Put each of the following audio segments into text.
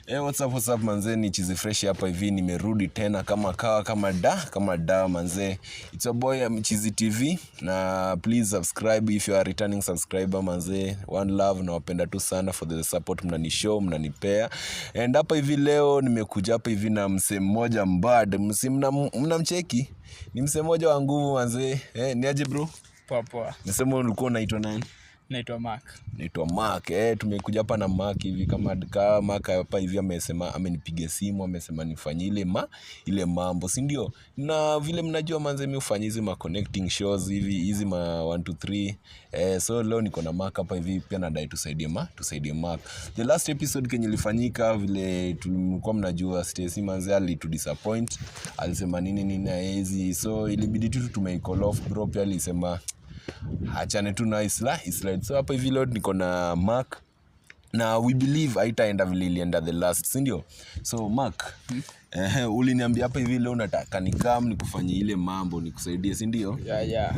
What's up manze, ni Chizi Fresh hapa hivi, nimerudi tena kama kawa kama da manze. It's a boy Chizi TV, na please subscribe if you are a returning subscriber manze. One love, na wapenda tu sana for the support mnanishow, mnanipea. And hapa hivi leo nimekuja hapa hivi na msee mmoja mbad, mnamcheki. Ni msee mmoja wa nguvu manze. Ni aje bro? Poa. Nasema ulikuwa unaitwa nani? Naitwa Mark. Tumekuja hapa na Mark hivi kama Mark hapa hivi amenipigia simu, amesema nifanye ile mambo, si ndio? Na vile mnajua manze mimi hufanya hizi ma connecting shows hizi ma 1 2 3. So leo niko na Mark hapa hivi, pia nadai tusaidie Mark. The last episode kenye ilifanyika, vile tulikuwa mnajua Stacy manze alitu disappoint, alisema nini na hizi, so ilibidi tu tumecall off bro. Pia alisema achane tu na Israel. So hapa hivi leo niko na Mark, na we believe haitaenda vile ilienda the last, si ndio? So Mark, uliniambia hapa hivi leo nataka nikufanyie ile mambo, nikusaidie, si ndio? Yeah.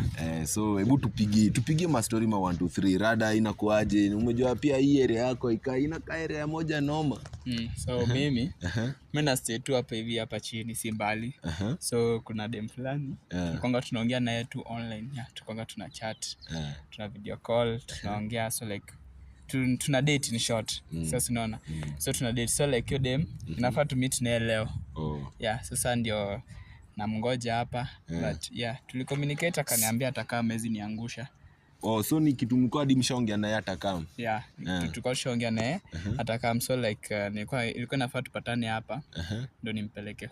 So hebu tupige ma story ma 1 2 3. Rada inakuaje? Umejua pia hii area yako inakaa area moja noma. So mimi na stay tu hapa hivi hapa chini, si mbali. So kuna dem fulani tukonga tunaongea naye tu online. Tukonga tuna chat, tuna video call, tunaongea, so like tuna date in short. Sasa unaona. So tuna date, so like yo dem inafaa to meet naye leo. Sasa ndio namngoja hapa. But tulicommunicate, akaniambia atakaa mwezi niangusha. So ni kitu mko hadi mshaongea naye atakaa? Tulikuwa tushaongea naye atakaa. So like ilikuwa nafaa tupatane hapa ndio nimpeleke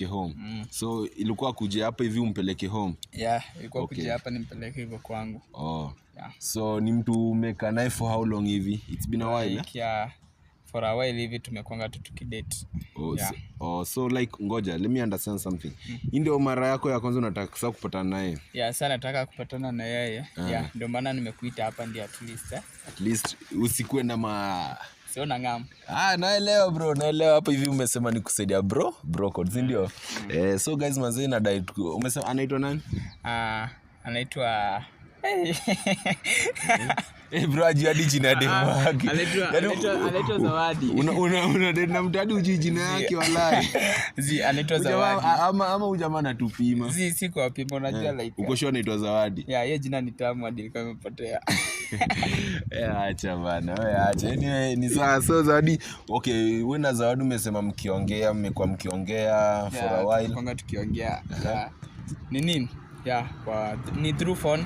home. So ilikuwa kuja hapa hivi umpeleke home? Ilikuwa kuja hapa nimpeleke hivyo kwangu. So ni mtu umekaa naye for how long hivi? It's been a while. For a while hivi tumekuanga tukidate. So like ngoja, let me understand something. Hii ndio mara yako ya kwanza unataka sasa kupatana naye? Sasa nataka kupatana na yeye. Ndio maana nimekuita hapa, ndio at least usikue na sio na ngam. Naelewa bro, naelewa. Hapa hivi umesema nikusaidia bro code, ndio? So guys manze, na dai umesema anaitwa nani? Anaitwa bro hadi jina demu wake. Anaitwa Zawadi. Una date na mtu hadi ujui jina yake wallahi. Anaitwa Zawadi. Ama ujamaa anatupima. Si kwa pimo, unajua like. Uko sure anaitwa Zawadi? Yeye jina ni tamu hadi kama imepotea. Acha bana, wewe acha. Anyway, ni sawa. So Zawadi, okay, wewe na Zawadi mmekuwa mkiongea for a while. Kwanga tukiongea. Nini? Ni through phone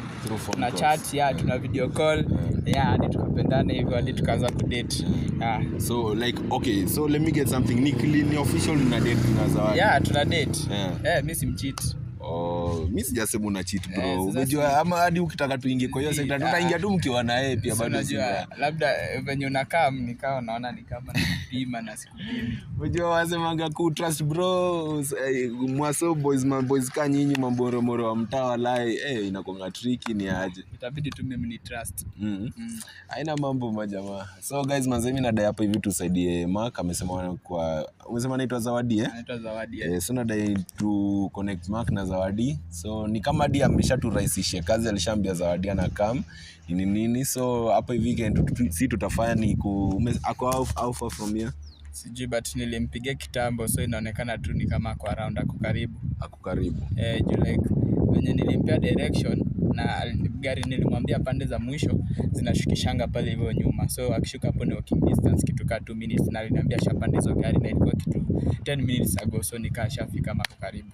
na chat, tuna video call, hadi tukapendana hivyo, hadi tukaanza kudate. So like okay, so let me get something. Ni official na date na Zawadi? Tuna date. Mimi simcheat. Mimi sijasema una cheat bro. Unajua ama hadi ukitaka tuingie kwa hiyo sekta tutaingia tu mkiwa na yeye pia bado. Unajua labda venye unakaa nikao naona ni kama napima na sikupimi. Unajua wasemanga ku trust bro. Mwaso boys ka nyinyi mamboromoro wa mtaa walai, inakuanga tricky ni aje. Itabidi tu mimi ni trust. Haina mambo majamaa. So guys manze, mimi nadai hapa hivi tusaidie Mark. Umesema anaitwa Zawadi Anaitwa Zawadi. So nadai to connect Mark na Zawadi. So ni kama dia ameshaturahisishia kazi, alishaambia Zawadi ana come nini. So hapa hivi weekend si tutafanya ni ako far from here. Sijui, but nilimpigia kitambo, so inaonekana tu ni kama ako around, ako karibu. Juu like wenye nilimpea direction na gari nilimwambia pande za mwisho zinashukishanga pale hivyo nyuma. So akishuka hapo ni walking distance kitu ka 2 minutes, na aliniambia shapande hizo gari na ilikuwa kitu 10 minutes ago, so nikashafika kama karibu.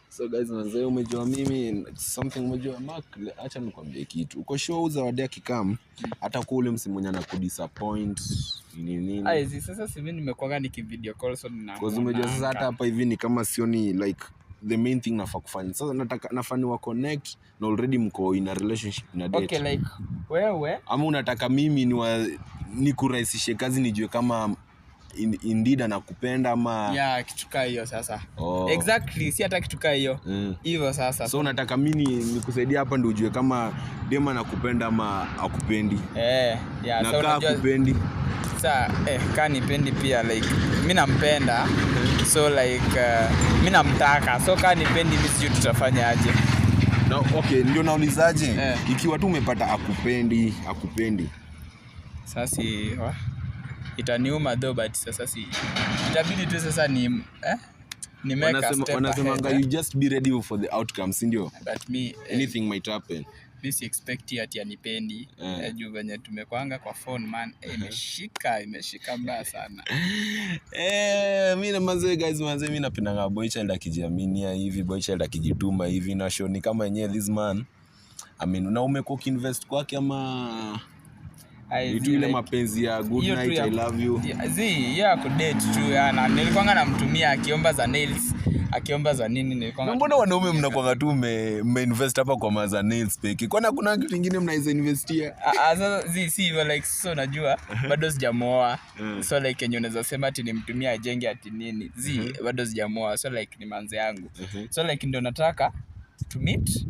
So guys manze, umejua mimi something, umejua Mark, acha nikwambie kitu. Uko sure Zawadi akikam hata kwa ule msimu na kudisappoint nini? Sasa mimi nimekuanga nikivideo call, so nina kwa umejua sasa hata hapa hivi ni kama sioni like the main thing nafaa kufanya. Sasa nataka nafani wa connect na already mko in a relationship na date. Okay, like wewe ama unataka mimi nikurahisishie kazi nijue kama indeed anakupenda ama kitu kaa hiyo sasa. Exactly, si hata kitu kaa hiyo hivyo sasa. So unataka mimi nikusaidia hapa ndio ujue kama dema anakupenda ama akupendi? Na so unajua akupendi sasa kanipendi pia, like mimi nampenda, so like mimi namtaka, so kanipendi mimi sijui tutafanya aje. Okay, ndio naulizaje, ikiwa tu umepata akupendi sasa itaniuma though, but sasa si itabidi tu sasa ni make a step wanasemanga you just be ready for the outcome, si ndio? But me anything might happen. Mi si expect ati anipendi. Juu venye tumekwanga kwa phone man, imeshika mbaya sana. Mimi manze guys, mimi napendanga boy child akijiaminia hivi, boy child akijituma hivi, na show ni kama yenyewe this man. I mean, na umekuwa invest kwake ama itu ile mapenzi ya good night I love you. Ya kudate tu yana. Nilikuanga namtumia akiomba za nails, akiomba za nini nilikuanga. Mbona wanaume mnakuanga tu mmeinvest hapa kwa maza nails peke? Kwani kuna kitu kingine mnaweza investia? Sasa si like so unajua bado sijamoa. So like yenye unaweza sema ati nimtumia ajenge ati nini. Bado sijamoa. So like ni manze yangu. So like ndio nataka to meet.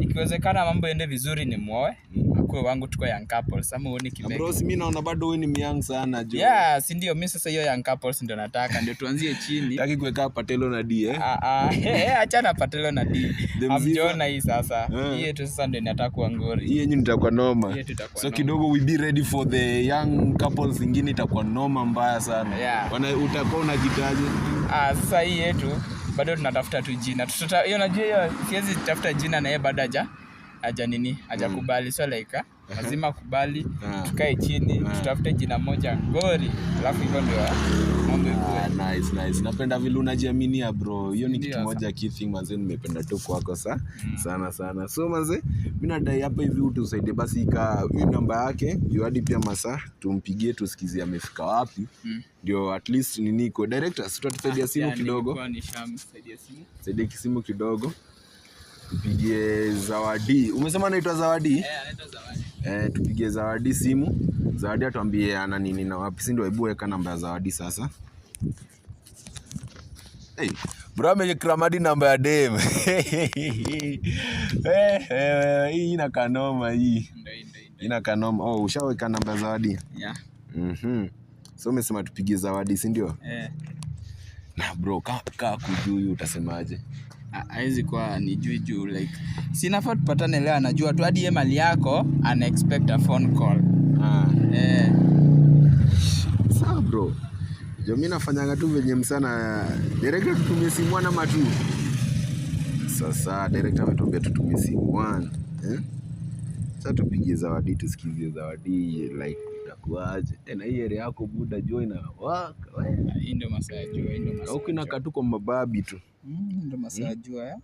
Ikiwezekana mambo ende vizuri ni muoe. Akue wangu tuko young couples. Ama uone kimeki. Bro, mimi naona bado wewe ni young sana jo. Si ndio mimi sasa hiyo young couples ndio nataka. Ndio tuanzie chini. Taki kuweka Patelo na D achana Patelo na D. Amjona hii sasa. Hii tu sasa ndio nataka kuwa ngori. Hii yenyewe nitakuwa noma. So kidogo we be ready for the young couples, ingine itakuwa noma mbaya sana. Utakuwa unajitaje? Sasa hii yetu bado tunatafuta tu jina. Hiyo najua hiyo siwezi tafuta jina na yeye bado hajakubali. So like lazima kubali, tukae chini, tutafute jina moja ngori, alafu hivyo ndio mambo ikuwe. Nice. Napenda vile unajiaminia bro. Hiyo ni kitu moja key thing manze nimependa tu kwako sana. So manze, mimi nadai hapa hivi utusaidie basi hii namba yake, hadi pia masaa tumpigie tusikizie amefika wapi. Ndio at least niko director, tutasaidia simu kidogo. Saidia simu kidogo. Tupigie Zawadi. Umesema anaitwa Zawadi? Anaitwa Zawadi. Tupigie Zawadi simu. Zawadi atuambie ana nini na wapi, si ndio? Hebu weka namba ya Zawadi sasa. Bro amekramadi namba ya dem. Hii ina kanoma hii. Ina kanoma. Ushaweka namba ya Zawadi? So umesema tupigie Zawadi, si ndio? Na bro, kaa kujui utasemaje? Haizi kwa ni juu like sinafaa tupatane leo, anajua tu hadi yeye mali yako ana expect a phone call. Sawa bro. Mimi nafanyanga tu venye msana director tutumie simu na matu. Sasa director ametuambia tutumie simu sasa tupigie Zawadi tusikizie Zawadi like itakuaje. Na hii area yako buda join na waka wewe. Hii ndio masaa ya jua, Huko inakaa tu kwa mababi tu. Ndio masaa ya jua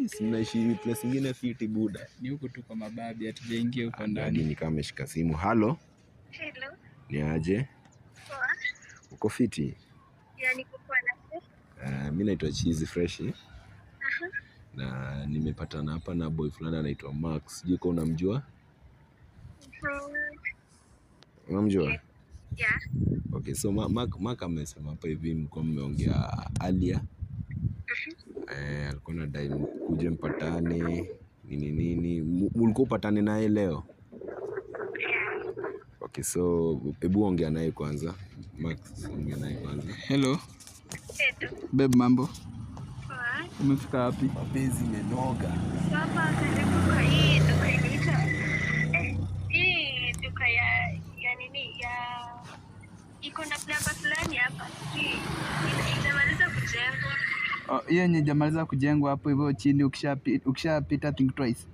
Sinaishi place nyingine fiti buda. Ni huko tu kwa mababi, hatujaingia huko ndani. Ni kama ameshika simu. Hello. Ni aje? Poa. Uko fiti? Niko poa na mimi naitwa Cheesy Fresh. Na nimepatana hapa na boy fulani anaitwa Max. Je, uko unamjua? Unamjua? Okay, so Mark amesema hapa hivi mko mmeongea earlier. Alikuwa anadai kuje mpatane nini. Mlikuwa upatane naye leo? Okay, so hebu ongea naye kwanza. Max, ongea naye kwanza. Hello. Babe, mambo? Poa. Umefika wapi? Mapenzi imenoga. Hapa karibu kwa hii duka inaitwa hii duka ya nini ya iko na plamba fulani hapa. Inamaliza kujengwa. Hiyo yenye jamaliza kujengwa hapo hivyo chini ukishapita think twice.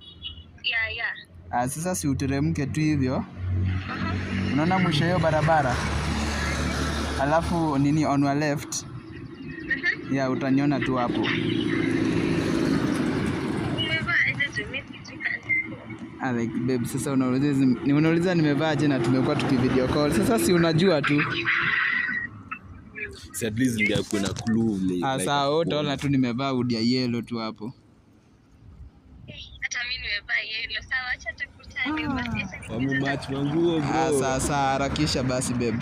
Sasa si uteremke tu hivyo. Unaona mwisho hiyo barabara. Alafu nini on your left. Utaniona tu hapo. Like babe, sasa unauliza nimevaa je na tumekuwa tukivideo call. Sasa si unajua tu. Si at least ndio kuna clue like. Sasa utaona tu nimevaa hoodie ya yellow tu hapo. Hata mimi nimevaa yellow. Sawa, acha tukutane basi. Wamematch manguo bro. Sasa harakisha basi babe.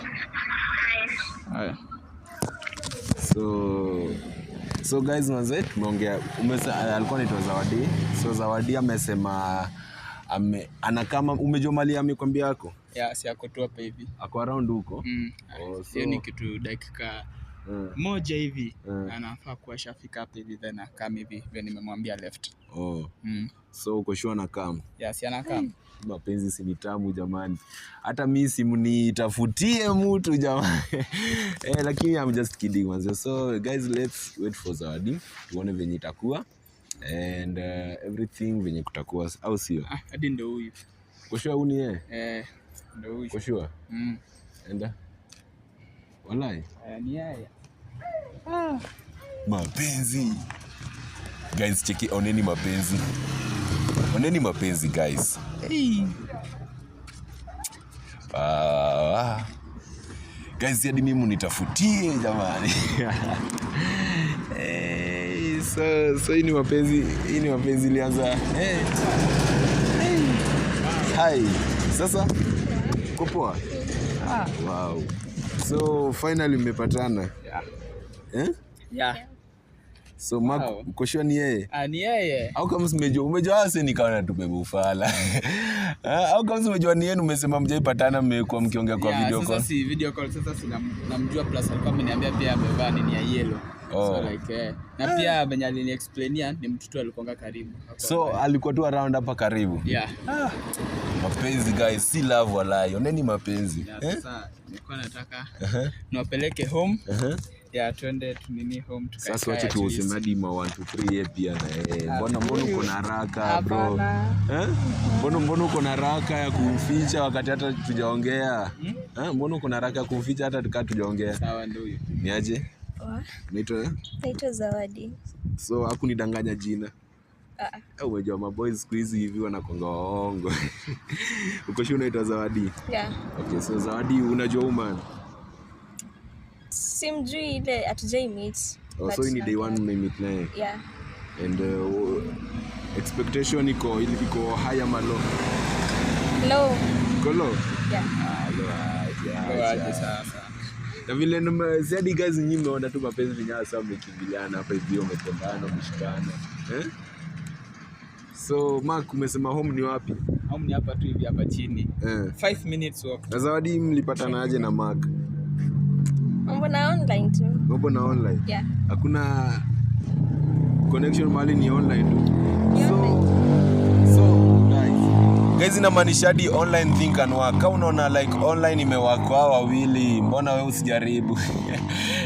Haya. So guys, manze tumeongea alikuwa anaitwa Zawadi. So Zawadi amesema ana kama umejua mali amekwambia yako? Si yako tu hapa hivi. Ako around huko. Hiyo ni kitu dakika moja hivi anafaa kuwa shafika hapa hivi then akam hivi vile nimemwambia left. So uko sure na kam? Yes, anakam. Mapenzi si ni tamu jamani, hata mimi simnitafutie mtu jamani. Lakini I'm just kidding manze. So guys, let's wait for Zawadi tuone venye itakuwa and everything venye kutakuwa, au sio? Hadi ndio huyu. Uko sure uni Ndio huyu. Uko sure? Enda. Walai. Ni yeye. Mapenzi. Guys, cheki, oneni mapenzi. Oneni mapenzi guys. Guys, hadi mimi mnitafutie jamani. So hii ni mapenzi ilianza. Hai. Sasa kopoa. Wow. So finally mmepatana. Yeah. So Mark, uko sure ni yeye? Ni yeye. Au kama umejua ase nikaona tumebufala. Au kama umejua ni yeye umesema mjaipatana mmekuwa mkiongea kwa video call. Sasa si video call, sasa namjua plus alikuwa ameniambia pia amevaa nini ya yellow. So like na pia benye aliniexplainia ni mtu tu alikuwa karibu. So alikuwa tu around hapa karibu. Yeah. Mapenzi guys, si love walai. Oneni mapenzi. Sasa nilikuwa nataka niwapeleke home. Twende tunini home tukae. Sasa wacha tuuseme hadi ma 1 2 3 yeye pia na mbona uko na haraka bro? Mbona uko na haraka ya kuficha wakati hata tujaongea? Mbona uko na haraka ya kuficha hata tukaa tujaongea? Sawa ndio huyo. Ni aje? Naitwa Zawadi. So hakunidanganya jina. Umejua maboys siku hizi hivi wanakonga waongo. Uko sure unaitwa Zawadi? Yeah. Okay, so Zawadi unajua man? Simjui ile atujai meet. So ni day 1 meet naye. Yeah. And expectation iko higher malo. Low. Low? Yeah. Sasa. Na vile nimezidi guys, nyinyi mmeona tu mapenzi vinyasa sasa mmekimbiliana hapa hivi, umependana mshikana. So Mark, umesema home ni wapi? Home ni hapa tu hivi hapa chini. 5 minutes walk. Na Zawadi mlipatana aje na Mark? Mambo na online tu. Mambo na online? Yeah. Hakuna connection mahali, ni online tu. Guys, inamaanisha hadi online thing can work. Kama unaona like online imewako hao wawili, mbona wewe usijaribu?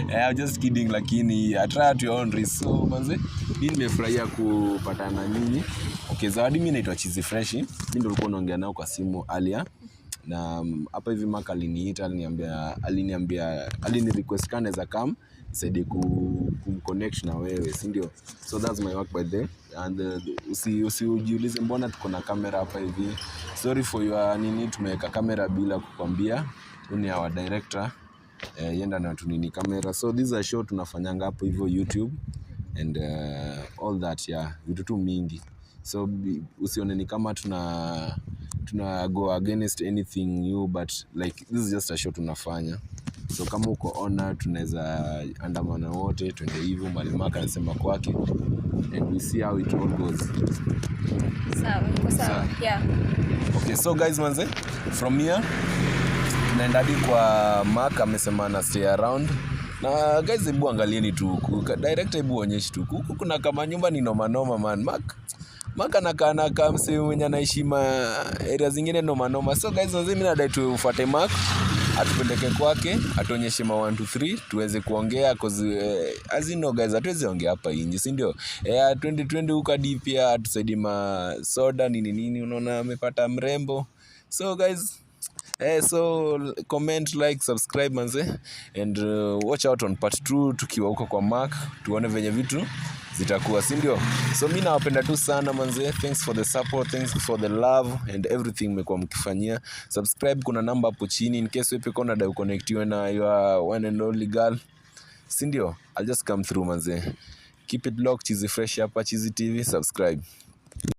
I'm just kidding, lakini I try to your own risk. So manze, mimi nimefurahia kupatana na nyinyi. Okay, Zawadi, mimi naitwa Chizi Fresh. Mimi ndio nilikuwa naongea nao kwa simu earlier. Na hapa hivi Mark aliniita, alini request kana za come said kumconnect na wewe, si ndio? So that's my work by the and usijiulize mbona tuko na kamera hapa hivi. Sorry for your tumeweka kamera bila kukwambia. Ni our director yenda na tunini kamera. So this is a show tunafanyanga hapo hivyo YouTube and all that, vitu tu mingi. So usione ni kama tuna go against anything new, but like this is just a show tunafanya. So kama uko ona tunaweza andamana wote twende hivyo Malimaka anasema kwake and we see how it all goes. Sawa. Yeah. Okay, so guys manze, from here tunaenda hadi kwa Mark, amesema na stay around. Na guys, hebu angalieni tu director, hebu onyeshe tu kuna kama nyumba ni noma man. Mark anakaa kama msee mwenye anaishi area zingine noma. So guys, mimi nadai tufuate Mark, atupeleke kwake, atuonyeshe ma 1 2 3 tuweze kuongea cause as you know guys, hatuwezi ongea hapa nje, si ndio? 2020 huko pia atusaidie ma soda nini, unaona amepata mrembo. So guys, so comment, like, subscribe manze and watch out on part 2 tukiwa huko kwa Mark, tuone venye vitu zitakuwa, si ndio? So mimi nawapenda tu sana manze. Thanks for the support, thanks for the love and everything mmekuwa mkifanyia. Subscribe, kuna namba hapo chini in case wewe pekee unadai connectiwe na your one and only girl, si ndio? I'll just come through manze. Keep it locked, Chizi Fresh hapa Chizi TV, subscribe.